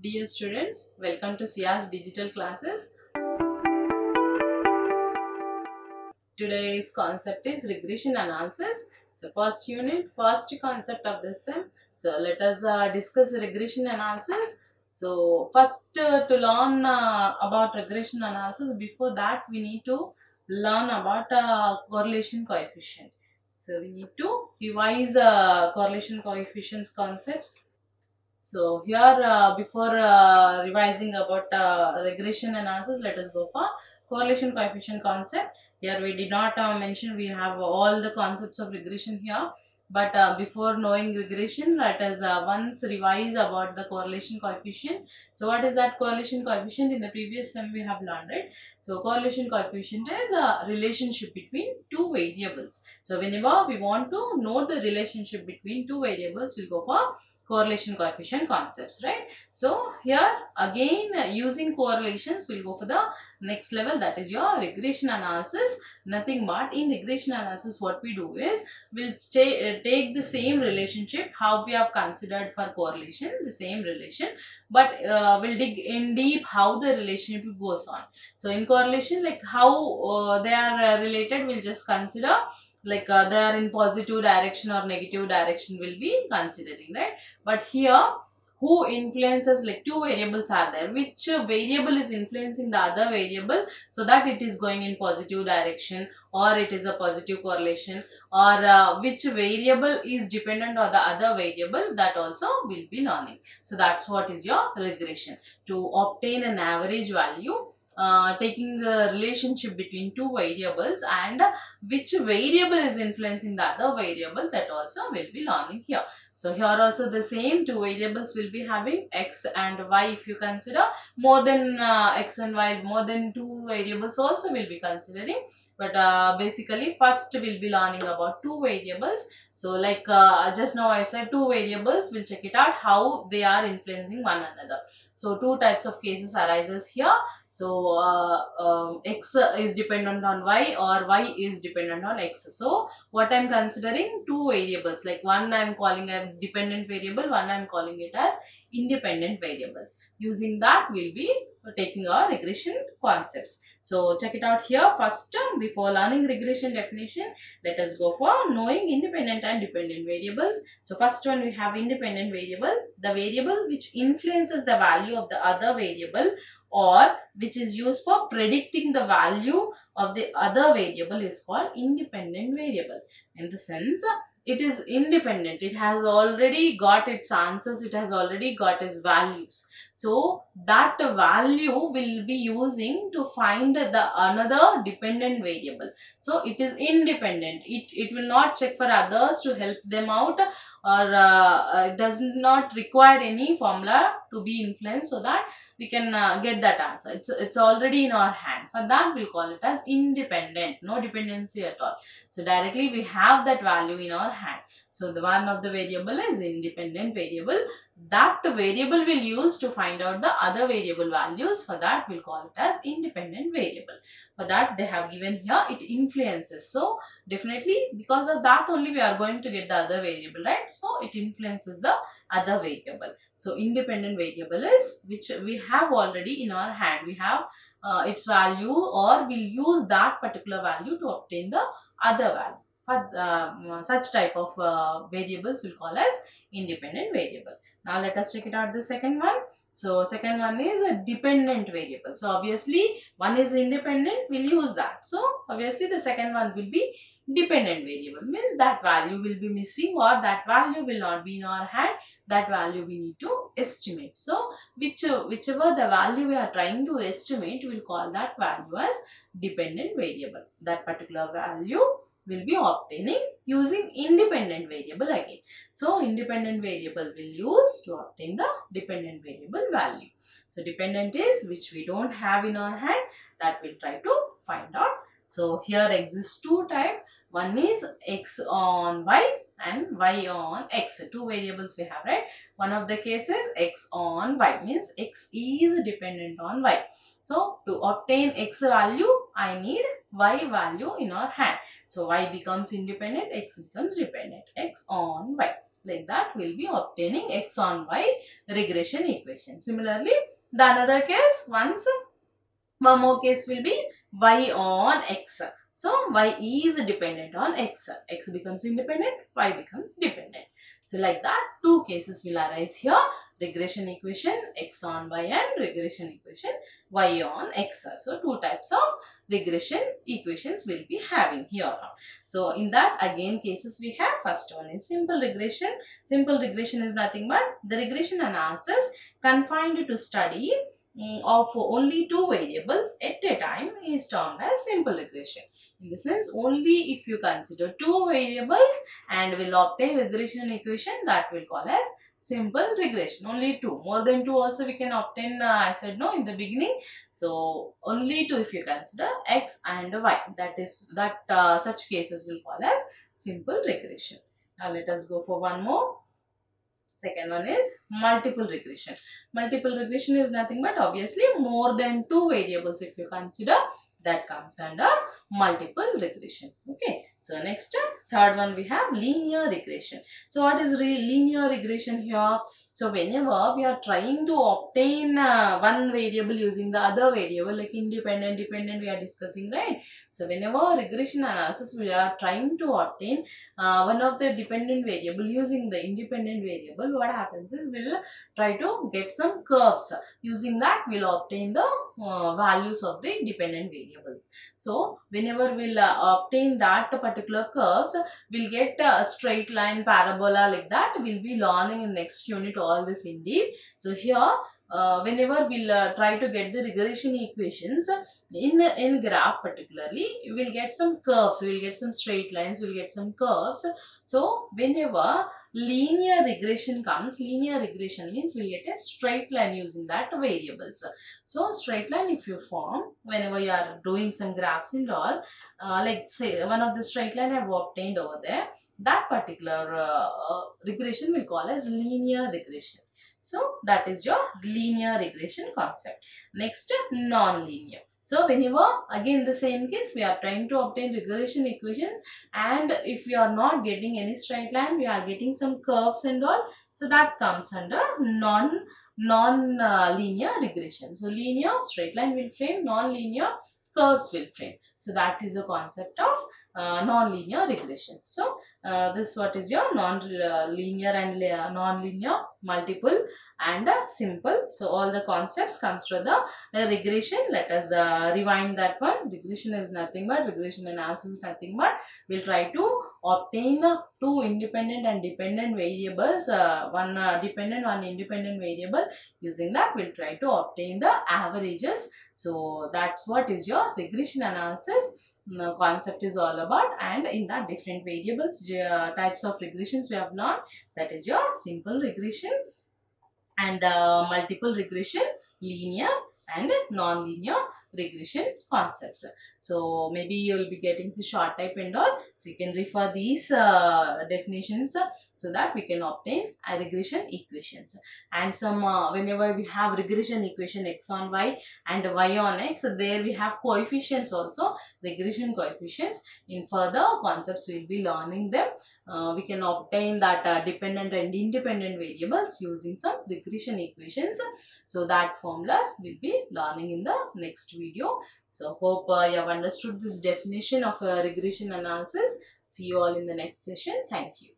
Dear students, welcome to Sia's digital classes. Today's concept is regression analysis. So first unit, first concept of this sem. So let us discuss regression analysis. So first to learn about regression analysis, before that we need to learn about correlation coefficient. So we need to revise correlation coefficients concepts. So here, before revising about regression analysis, let us go for correlation coefficient concept. Here we did not mention, we have all the concepts of regression here. But before knowing regression, let us once revise about the correlation coefficient. So what is that correlation coefficient? In the previous sem we have learned it. So correlation coefficient is a relationship between two variables. So whenever we want to know the relationship between two variables, we'll go for correlation coefficient concepts, right? So here again, using correlations, we'll go for the next level, that is your regression analysis. Nothing but in regression analysis, what we do is we'll take the same relationship how we have considered for correlation, the same relation, but we'll dig in deep how the relationship goes on. So in correlation, like how they are related, we'll just consider like they are in positive direction or negative direction will be considering, right? But here, who influences, like two variables are there, which variable is influencing the other variable so that it is going in positive direction or it is a positive correlation, or which variable is dependent on the other variable, that also will be learning. So that's what is your regression. To obtain an average value, taking the relationship between two variables and which variable is influencing the other variable, that also will be learning here. So here also the same two variables will be having x and y. If you consider more than x and y, more than two variables also will be considering. But basically first we'll be learning about two variables. So like just now I said two variables, we'll check it out how they are influencing one another. So two types of cases arises here. So x is dependent on y or y is dependent on x. So what I'm considering, two variables, like one I'm calling a dependent variable, one I'm calling it as independent variable. Using that we'll be taking our regression concepts. So check it out here. First, before learning regression definition, let us go for knowing independent and dependent variables. So first one, we have independent variable, the variable which influences the value of the other variable or which is used for predicting the value of the other variable is called independent variable. In the sense, it is independent, it has already got its answers, it has already got its values. So that value will be using to find the another dependent variable. So it is independent, it will not check for others to help them out, or it does not require any formula to be influenced so that we can get that answer. It's already in our hand. For that we'll call it as independent, no dependency at all. So directly we have that value in our hand. So the one of the variable is independent variable. That variable will use to find out the other variable values. For that we'll call it as independent variable. For that they have given here, it influences. So definitely because of that only we are going to get the other variable, right? So it influences the other variable. So independent variable is which we have already in our hand. We have its value, or we'll use that particular value to obtain the other value. For such type of variables we'll call as independent variable. Now let us check it out the second one. So second one is a dependent variable. So obviously one is independent, we'll use that. So obviously the second one will be dependent variable, means that value will be missing or that value will not be in our hand. That value we need to estimate. So whichever the value we are trying to estimate, we'll call that value as dependent variable. That particular value will be obtaining using independent variable again. So independent variable will use to obtain the dependent variable value. So dependent is which we don't have in our hand, that we'll try to find out. So here exists two types. One is x on y and y on x. Two variables we have, right? One of the cases x on y, means x is dependent on y. So to obtain x value, I need y value in our hand. So y becomes independent, x becomes dependent, x on y. like that we'll be obtaining x on y regression equation. Similarly, the another case, one more case will be y on x. So y is dependent on x. X becomes independent, y becomes dependent. So like that, two cases will arise here. Regression equation x on y and regression equation y on x. So two types of regression equations will be having here. So in that again cases we have, first one is simple regression. Simple regression is nothing but the regression analysis confined to study of only two variables at a time is termed as simple regression. In the sense, only if you consider two variables and will obtain regression equation, that will call as simple regression. Only two. More than two also we can obtain, I said no in the beginning. So only two if you consider x and y. Such cases will call as simple regression. Now let us go for one more. Second one is multiple regression. Multiple regression is nothing but obviously more than two variables if you consider, that comes under multiple regression. Okay. So next, third one we have linear regression. So what is linear regression here? So whenever we are trying to obtain one variable using the other variable, like independent, dependent we are discussing, right? So whenever regression analysis we are trying to obtain one of the dependent variable using the independent variable, what happens is we'll try to get some curves. Using that we'll obtain the values of the dependent variables. So whenever we'll obtain that particular curves, we'll get a straight line, parabola, like that we'll be learning in next unit all this in deep. So here whenever we'll try to get the regression equations in graph particularly, we'll get some curves, we'll get some straight lines, we'll get some curves. So whenever linear regression comes, linear regression means we'll get a straight line using that variables. So straight line if you form whenever you are doing some graphs and all, like say one of the straight line I've obtained over there, that particular regression will call as linear regression. So that is your linear regression concept. Next, non-linear. So whenever again the same case we are trying to obtain regression equation, and if we are not getting any straight line, we are getting some curves and all, so that comes under non-linear regression. So linear straight line will frame, non-linear curves will frame. So that is the concept of non-linear regression. So this what is your non-linear and non-linear, multiple and simple. So all the concepts comes from the regression. Let us rewind that one. Regression is nothing but, regression analysis is nothing but, we'll try to obtain two independent and dependent variables, one dependent, one independent variable. Using that we'll try to obtain the averages. So that's what is your regression analysis concept is all about. And in that different variables, types of regressions we have learned, that is your simple regression and multiple regression, linear and non-linear regression concepts. So maybe you will be getting the short type and all, so you can refer these definitions so that we can obtain a regression equations. And some whenever we have regression equation x on y and y on x, there we have coefficients also, regression coefficients. In further concepts we will be learning them. We can obtain that dependent and independent variables using some regression equations. So that formulas we'll be learning in the next video. So hope you have understood this definition of regression analysis. See you all in the next session. Thank you.